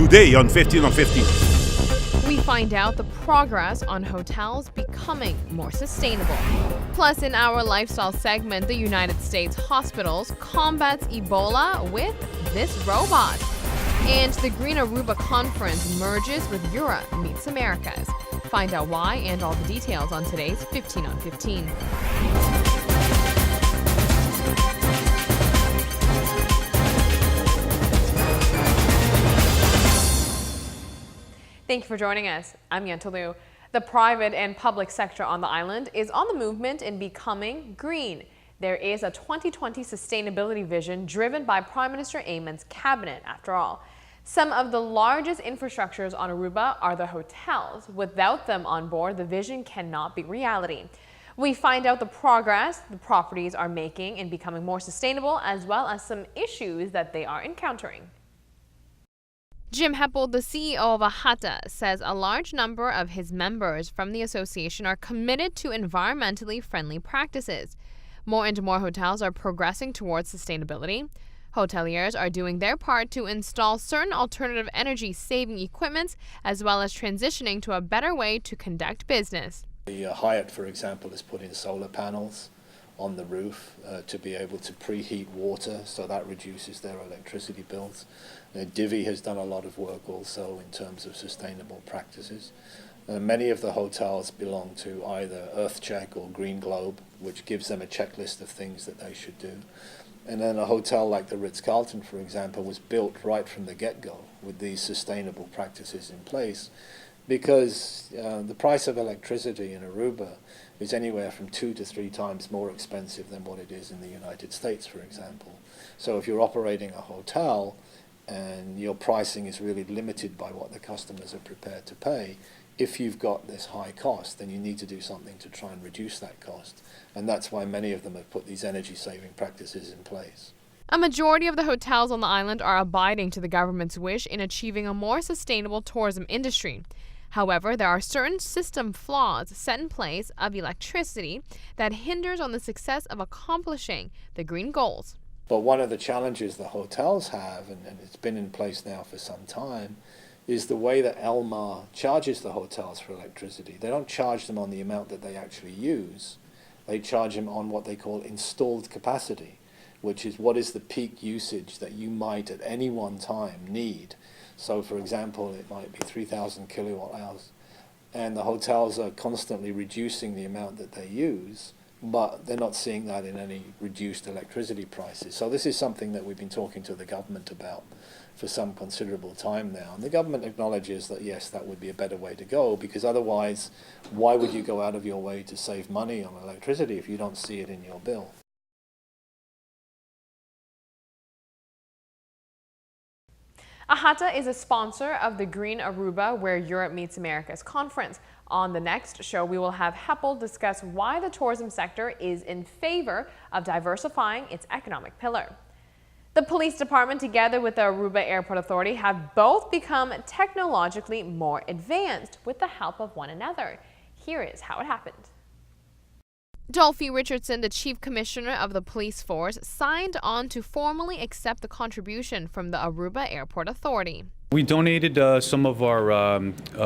today on 15 on 15. We find out the progress on hotels becoming more sustainable. Plus, in our lifestyle segment, the United States hospitals combats Ebola with this robot. And the Green Aruba Conference merges with Europe meets Americas. Find out why and all the details on today's 15 on 15. Thank you for joining us. I'm Yentl Lieuw. The private and public sector on the island is on the movement in becoming green. There is a 2020 sustainability vision driven by Prime Minister Ayman's cabinet, after all. Some of the largest infrastructures on Aruba are the hotels. Without them on board, the vision cannot be reality. We find out the progress the properties are making in becoming more sustainable, as well as some issues that they are encountering. Jim Heppel, the CEO of AHATA, says a large number of his members from the association are committed to environmentally friendly practices. More and more hotels are progressing towards sustainability. Hoteliers are doing their part to install certain alternative energy-saving equipment, as well as transitioning to a better way to conduct business. The Hyatt, for example, has put in solar panels on the roof to be able to preheat water, so that reduces their electricity bills. Divi has done a lot of work also in terms of sustainable practices. Many of the hotels belong to either EarthCheck or Green Globe, which gives them a checklist of things that they should do. And then a hotel like the Ritz-Carlton, for example, was built right from the get-go with these sustainable practices in place, because the price of electricity in Aruba is anywhere from 2 to 3 times more expensive than what it is in the United States, for example. So if you're operating a hotel and your pricing is really limited by what the customers are prepared to pay, if you've got this high cost, then you need to do something to try and reduce that cost. And that's why many of them have put these energy-saving practices in place. A majority of the hotels on the island are abiding to the government's wish in achieving a more sustainable tourism industry. However, there are certain system flaws set in place of electricity that hinders on the success of accomplishing the green goals. But one of the challenges the hotels have, and it's been in place now for some time, is the way that Elmar charges the hotels for electricity. They don't charge them on the amount that they actually use. They charge them on what they call installed capacity, which is what is the peak usage that you might at any one time need. So, for example, it might be 3,000 kilowatt hours, and the hotels are constantly reducing the amount that they use, but they're not seeing that in any reduced electricity prices. So this is something that we've been talking to the government about for some considerable time now. And the government acknowledges that, yes, that would be a better way to go, because otherwise, why would you go out of your way to save money on electricity if you don't see it in your bill? AHATA is a sponsor of the Green Aruba Where Europe Meets Americas conference. On the next show, we will have Heppel discuss why the tourism sector is in favor of diversifying its economic pillar. The police department, together with the Aruba Airport Authority, have both become technologically more advanced with the help of one another. Here is how it happened. Dolphy Richardson, the chief commissioner of the police force, signed on to formally accept the contribution from the Aruba Airport Authority. We donated some of our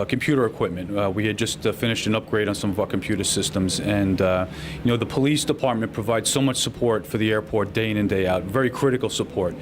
computer equipment. We had just finished an upgrade on some of our computer systems, and the police department provides so much support for the airport day in and day out, very critical support,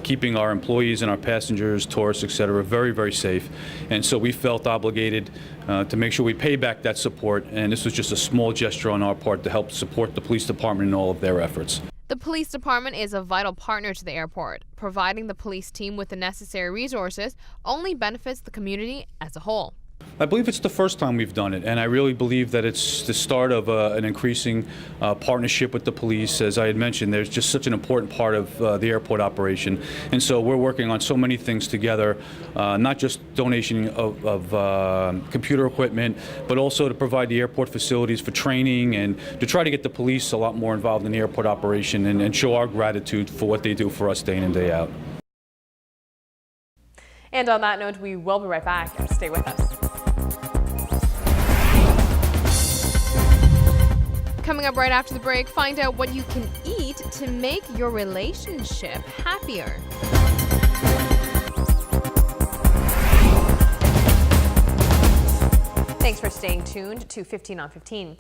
keeping our employees and our passengers, tourists, etc., very, very safe. And so we felt obligated to make sure we pay back that support, and this was just a small gesture on our part to help support the police department in all of their efforts. The police department is a vital partner to the airport. Providing the police team with the necessary resources only benefits the community as a whole. I believe it's the first time we've done it, and I really believe that it's the start of an increasing partnership with the police. As I had mentioned, there's just such an important part of the airport operation, and so we're working on so many things together, not just donation of computer equipment, but also to provide the airport facilities for training and to try to get the police a lot more involved in the airport operation and show our gratitude for what they do for us day in and day out. And on that note, we will be right back. Stay with us. Coming up right after the break, find out what you can eat to make your relationship happier. for staying tuned to 15 on 15.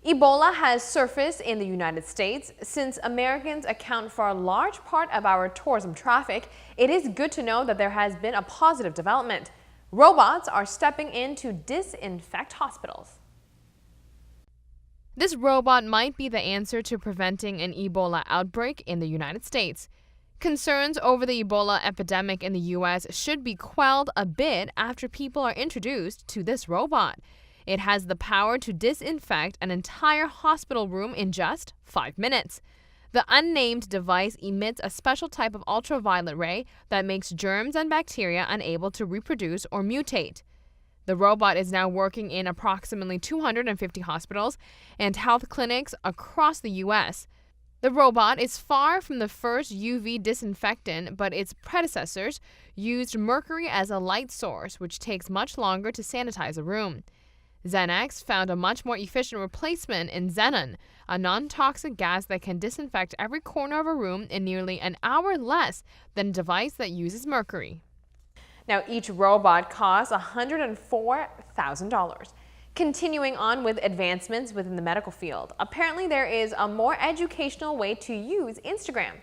Ebola has surfaced in the United States. Since Americans account for a large part of our tourism traffic, it is good to know that there has been a positive development. Robots are stepping in to disinfect hospitals. This robot might be the answer to preventing an Ebola outbreak in the United States. Concerns over the Ebola epidemic in the U.S. should be quelled a bit after people are introduced to this robot. It has the power to disinfect an entire hospital room in just 5 minutes. The unnamed device emits a special type of ultraviolet ray that makes germs and bacteria unable to reproduce or mutate. The robot is now working in approximately 250 hospitals and health clinics across the U.S. The robot is far from the first UV disinfectant, but its predecessors used mercury as a light source, which takes much longer to sanitize a room. Xenex found a much more efficient replacement in xenon, a non-toxic gas that can disinfect every corner of a room in nearly an hour less than a device that uses mercury. Now, each robot costs $104,000. Continuing on with advancements within the medical field, apparently there is a more educational way to use Instagram.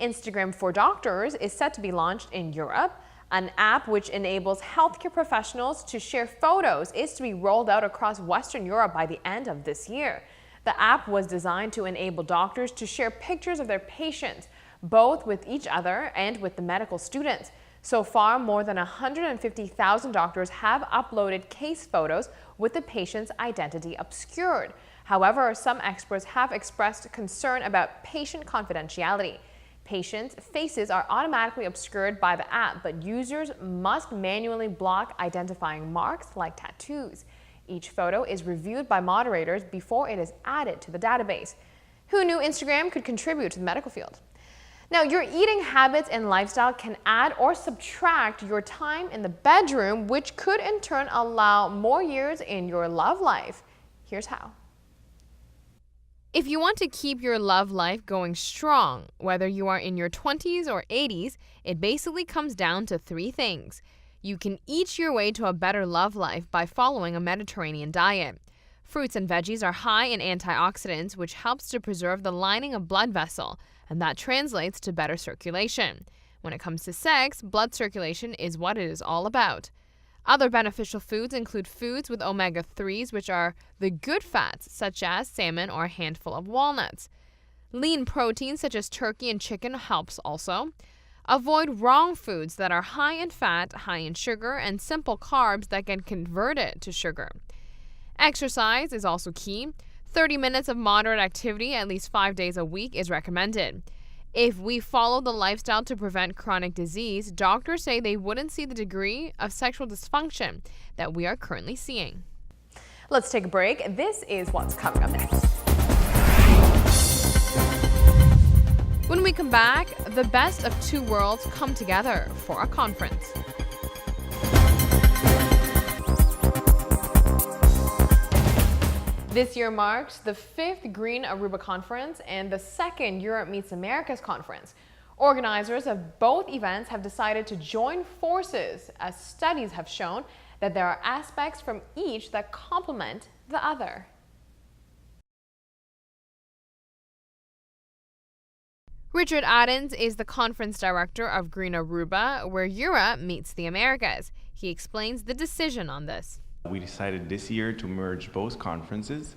Instagram for Doctors is set to be launched in Europe. An app which enables healthcare professionals to share photos is to be rolled out across Western Europe by the end of this year. The app was designed to enable doctors to share pictures of their patients, both with each other and with the medical students. So far, more than 150,000 doctors have uploaded case photos with the patient's identity obscured. However, some experts have expressed concern about patient confidentiality. Patients' faces are automatically obscured by the app, but users must manually block identifying marks like tattoos. Each photo is reviewed by moderators before it is added to the database. Who knew Instagram could contribute to the medical field? Now, your eating habits and lifestyle can add or subtract your time in the bedroom, which could in turn allow more years in your love life. Here's how. If you want to keep your love life going strong, whether you are in your 20s or 80s, it basically comes down to 3 things. You can eat your way to a better love life by following a Mediterranean diet. Fruits and veggies are high in antioxidants, which helps to preserve the lining of blood vessel, and that translates to better circulation. When it comes to sex, blood circulation is what it is all about. Other beneficial foods include foods with omega-3s, which are the good fats, such as salmon or a handful of walnuts. Lean proteins, such as turkey and chicken, helps also. Avoid wrong foods that are high in fat, high in sugar, and simple carbs that get converted to sugar. Exercise is also key. 30 minutes of moderate activity at least 5 days a week is recommended. If we follow the lifestyle to prevent chronic disease, doctors say they wouldn't see the degree of sexual dysfunction that we are currently seeing. Let's take a break. This is what's coming up next. When we come back, the best of 2 worlds come together for a conference. This year marks the 5th Green Aruba Conference and the 2nd Europe Meets Americas Conference. Organizers of both events have decided to join forces, as studies have shown that there are aspects from each that complement the other. Richard Adens is the conference director of Green Aruba, where Europe meets the Americas. He explains the decision on this. We decided this year to merge both conferences.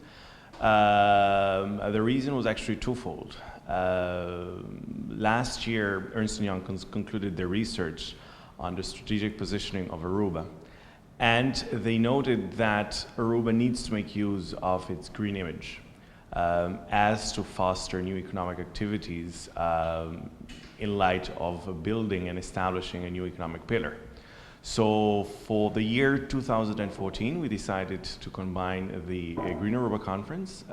The reason was actually twofold. Last year, Ernst & Young concluded their research on the strategic positioning of Aruba. And they noted that Aruba needs to make use of its green image as to foster new economic activities in light of building and establishing a new economic pillar. So for the year 2014, we decided to combine the Green Aruba Conference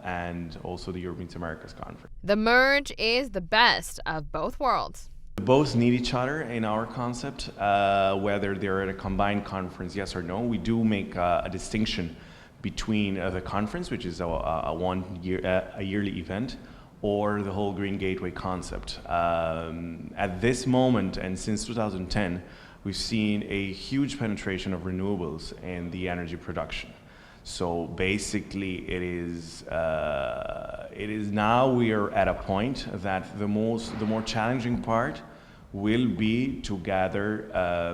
and also the Europe Meets Americas Conference. The merge is the best of both worlds. Both need each other in our concept, whether they're at a combined conference, yes or no. We do make a distinction between the conference, which is a yearly event, or the whole Green Gateway concept. At this moment, and since 2010, we've seen a huge penetration of renewables in the energy production. So basically, it is now we are at a point that the more challenging part will be to gather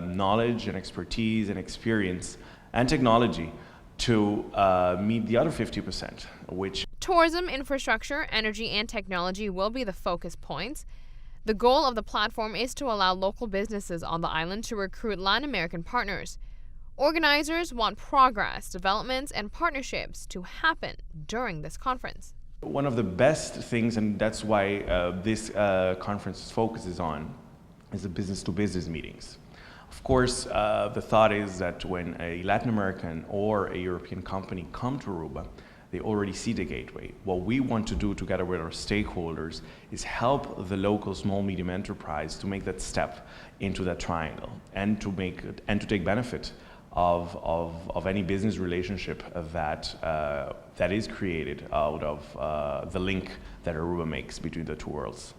knowledge and expertise and experience and technology to meet the other 50%, which Tourism, infrastructure, energy, and technology will be the focus points. The goal of the platform is to allow local businesses on the island to recruit Latin American partners. Organizers want progress, developments, and partnerships to happen during this conference. one of the best things, and that's why this conference focuses on, is the business-to-business meetings. Of course, the thought is that when a Latin American or a European company come to Aruba, they already see the gateway. What we want to do together with our stakeholders is help the local small medium enterprise to make that step into that triangle and to take benefit of any business relationship that is created out of the link that Aruba makes between the two worlds.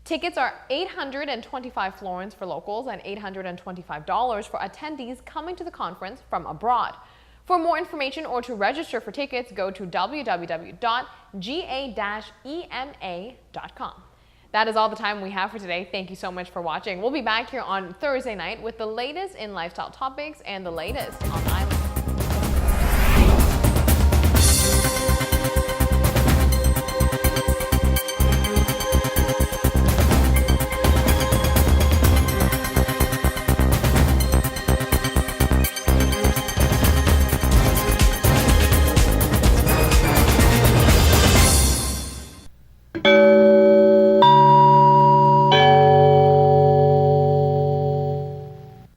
Tickets are $825 florins for locals and $825 for attendees coming to the conference from abroad. For more information or to register for tickets, go to www.ga-ema.com. That is all the time we have for today. Thank you so much for watching. We'll be back here on Thursday night with the latest in lifestyle topics and the latest on